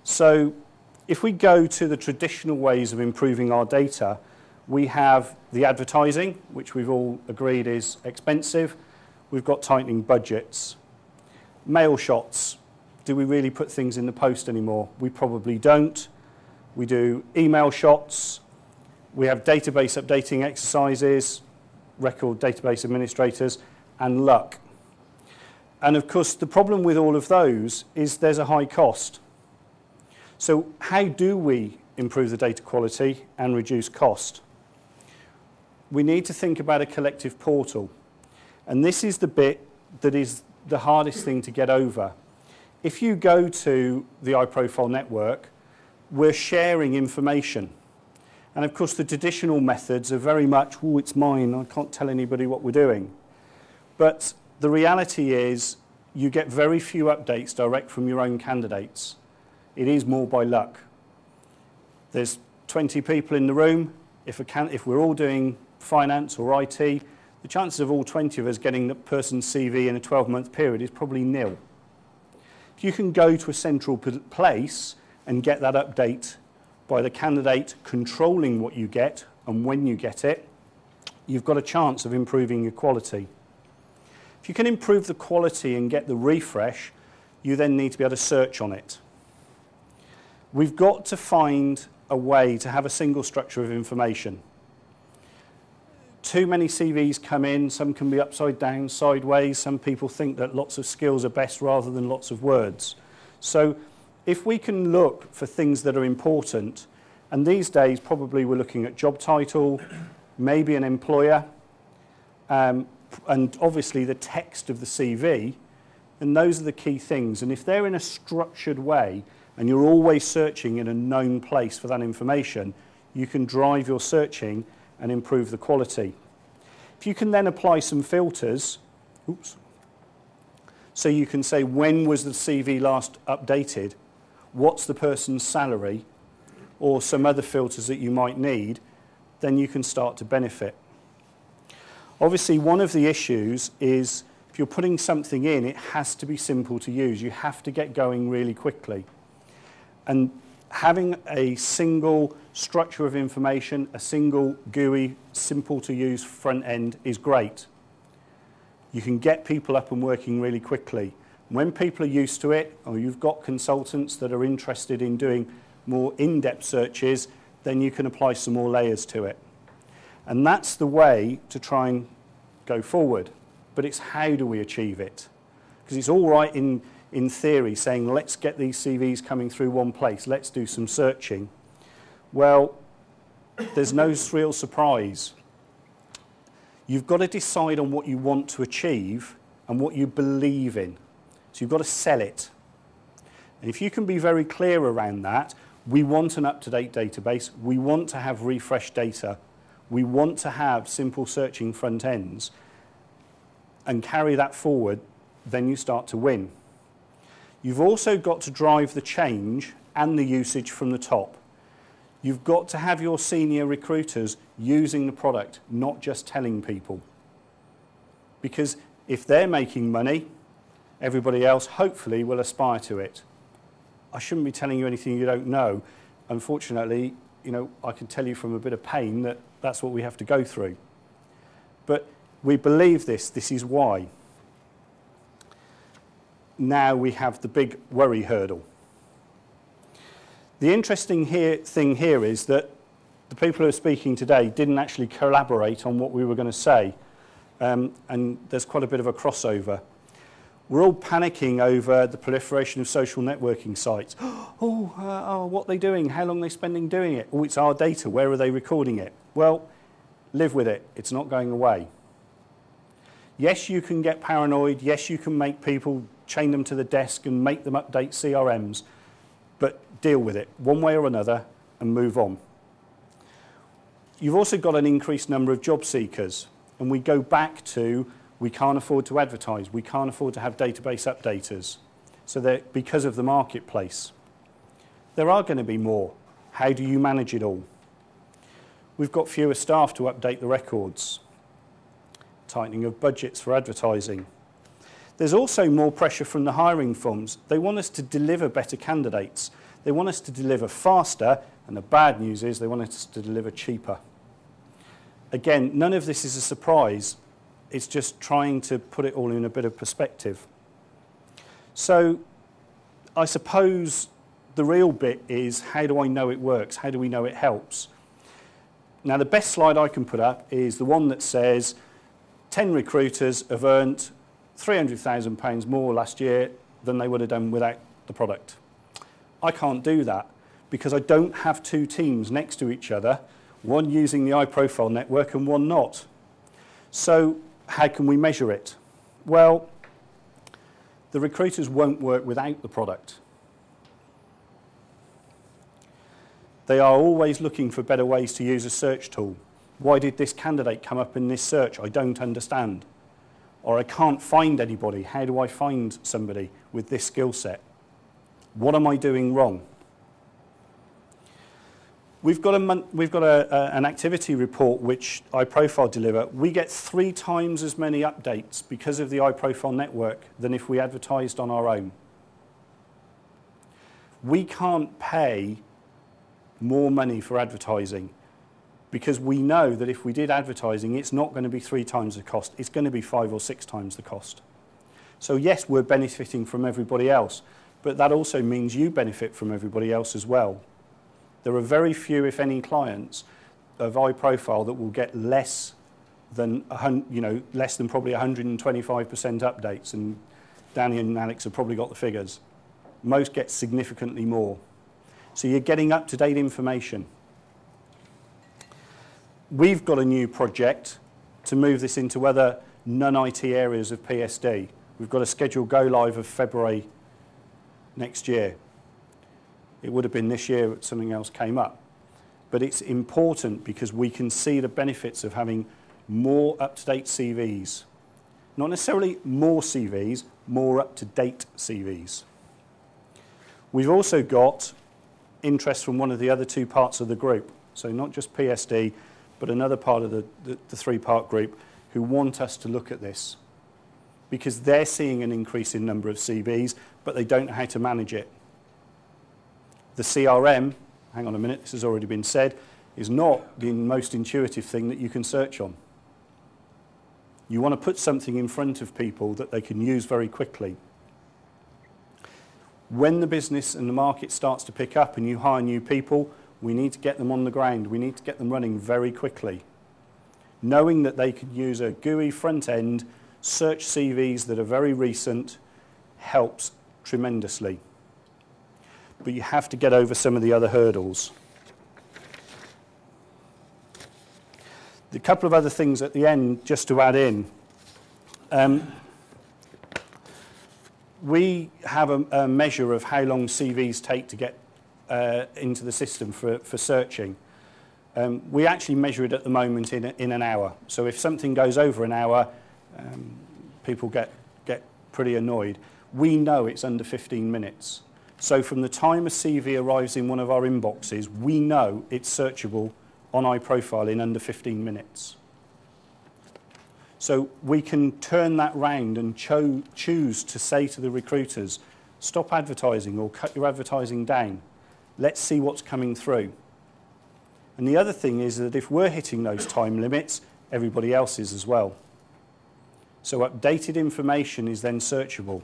So if we go to the traditional ways of improving our data, we have the advertising, which we've all agreed is expensive. We've got tightening budgets. Mail shots. Do we really put things in the post anymore? We probably don't. We do email shots. We have database updating exercises, record database administrators, and luck. And of course, the problem with all of those is there's a high cost. So how do we improve the data quality and reduce cost? We need to think about a collective portal. And this is the bit that is the hardest thing to get over. If you go to the iProfile network, we're sharing information. And of course, the traditional methods are very much, oh, it's mine, I can't tell anybody what we're doing. But the reality is you get very few updates direct from your own candidates. It is more by luck. There's 20 people in the room. If we're all doing finance or IT, the chances of all 20 of us getting the person's CV in a 12-month period is probably nil. If you can go to a central place and get that update by the candidate controlling what you get and when you get it, you've got a chance of improving your quality. If you can improve the quality and get the refresh, you then need to be able to search on it. We've got to find a way to have a single structure of information. Too many CVs come in, some can be upside down, sideways. Some people think that lots of skills are best rather than lots of words. So if we can look for things that are important, and these days probably we're looking at job title, maybe an employer, and obviously the text of the CV, and those are the key things. And if they're in a structured way, and you're always searching in a known place for that information, you can drive your searching and improve the quality. If you can then apply some filters, so you can say when was the CV last updated, what's the person's salary, or some other filters that you might need, then you can start to benefit. Obviously, one of the issues is if you're putting something in, it has to be simple to use. You have to get going really quickly. And having a single structure of information, a single GUI, simple to use front end is great. You can get people up and working really quickly. When people are used to it, or you've got consultants that are interested in doing more in-depth searches, then you can apply some more layers to it. And that's the way to try and go forward. But it's how do we achieve it? Because it's all right in theory saying, let's get these CVs coming through one place, let's do some searching. Well, there's no real surprise. You've got to decide on what you want to achieve and what you believe in. So you've got to sell it. And if you can be very clear around that, we want an up-to-date database, we want to have refreshed data, we want to have simple searching front ends, and carry that forward, then you start to win. You've also got to drive the change and the usage from the top. You've got to have your senior recruiters using the product, not just telling people. Because if they're making money, everybody else hopefully will aspire to it. I shouldn't be telling you anything you don't know. Unfortunately, I can tell you from a bit of pain that that's what we have to go through. But we believe this is why. Now we have the big worry hurdle. The interesting thing here is that the people who are speaking today didn't actually collaborate on what we were going to say, and there's quite a bit of a crossover. We're all panicking over the proliferation of social networking sites. What are they doing? How long are they spending doing it? Oh, it's our data. Where are they recording it? Well, live with it. It's not going away. Yes, you can get paranoid. Yes, you can make people chain them to the desk and make them update CRMs, but deal with it one way or another and move on. You've also got an increased number of job seekers, and we go back to we can't afford to advertise, we can't afford to have database updaters, so that because of the marketplace. There are going to be more. How do you manage it all? We've got fewer staff to update the records. Tightening of budgets for advertising. There's also more pressure from the hiring firms. They want us to deliver better candidates. They want us to deliver faster, and the bad news is they want us to deliver cheaper. Again, none of this is a surprise. It's just trying to put it all in a bit of perspective. So I suppose the real bit is, how do I know it works? How do we know it helps? Now, the best slide I can put up is the one that says 10 recruiters have earned £300,000 more last year than they would have done without the product. I can't do that because I don't have two teams next to each other, one using the iProfile network and one not. So how can we measure it? Well, the recruiters won't work without the product. They are always looking for better ways to use a search tool. Why did this candidate come up in this search? I don't understand. Or I can't find anybody. How do I find somebody with this skill set? What am I doing wrong? We've got an activity report which iProfile deliver. We get 3 times as many updates because of the iProfile network than if we advertised on our own. We can't pay more money for advertising because we know that if we did advertising, it's not going to be 3 times the cost. It's going to be 5 or 6 times the cost. So yes, we're benefiting from everybody else, but that also means you benefit from everybody else as well. There are very few, if any, clients of iProfile that will get less than probably 125% updates, and Danny and Alex have probably got the figures. Most get significantly more. So you're getting up-to-date information. We've got a new project to move this into other non-IT areas of PSD. We've got a scheduled go-live of February next year. It would have been this year, but something else came up. But it's important because we can see the benefits of having more up-to-date CVs. Not necessarily more CVs, more up-to-date CVs. We've also got interest from one of the other 2 parts of the group. So not just PSD, but another part of the 3-part group who want us to look at this because they're seeing an increase in number of CVs, but they don't know how to manage it. The CRM, hang on a minute, this has already been said, is not the most intuitive thing that you can search on. You want to put something in front of people that they can use very quickly. When the business and the market starts to pick up and you hire new people, we need to get them on the ground. We need to get them running very quickly. Knowing that they can use a GUI front end, search CVs that are very recent, helps tremendously. But you have to get over some of the other hurdles. A couple of other things at the end, just to add in. We have a measure of how long CVs take to get into the system for searching. We actually measure it at the moment in an hour. So if something goes over an hour, people get pretty annoyed. We know it's under 15 minutes. So from the time a CV arrives in one of our inboxes, we know it's searchable on iProfile in under 15 minutes. So we can turn that round and choose to say to the recruiters, stop advertising or cut your advertising down. Let's see what's coming through. And the other thing is that if we're hitting those time limits, everybody else is as well. So updated information is then searchable.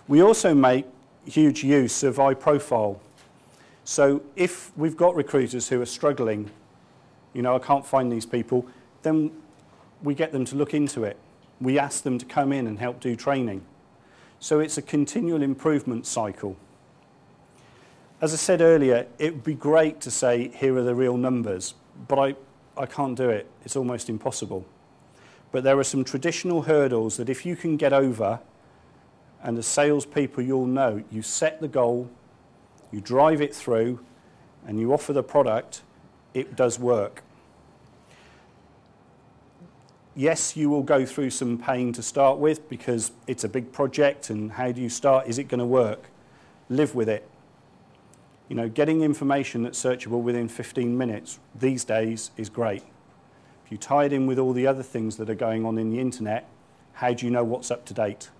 We also make huge use of iProfile. So if we've got recruiters who are struggling, I can't find these people, then we get them to look into it. We ask them to come in and help do training. So it's a continual improvement cycle. As I said earlier, it would be great to say, here are the real numbers, but I can't do it. It's almost impossible. But there are some traditional hurdles that if you can get over, and as salespeople you'll know, you set the goal, you drive it through, and you offer the product, it does work. Yes, you will go through some pain to start with because it's a big project and how do you start? Is it going to work? Live with it. Getting information that's searchable within 15 minutes these days is great. If you tie it in with all the other things that are going on in the internet, how do you know what's up to date?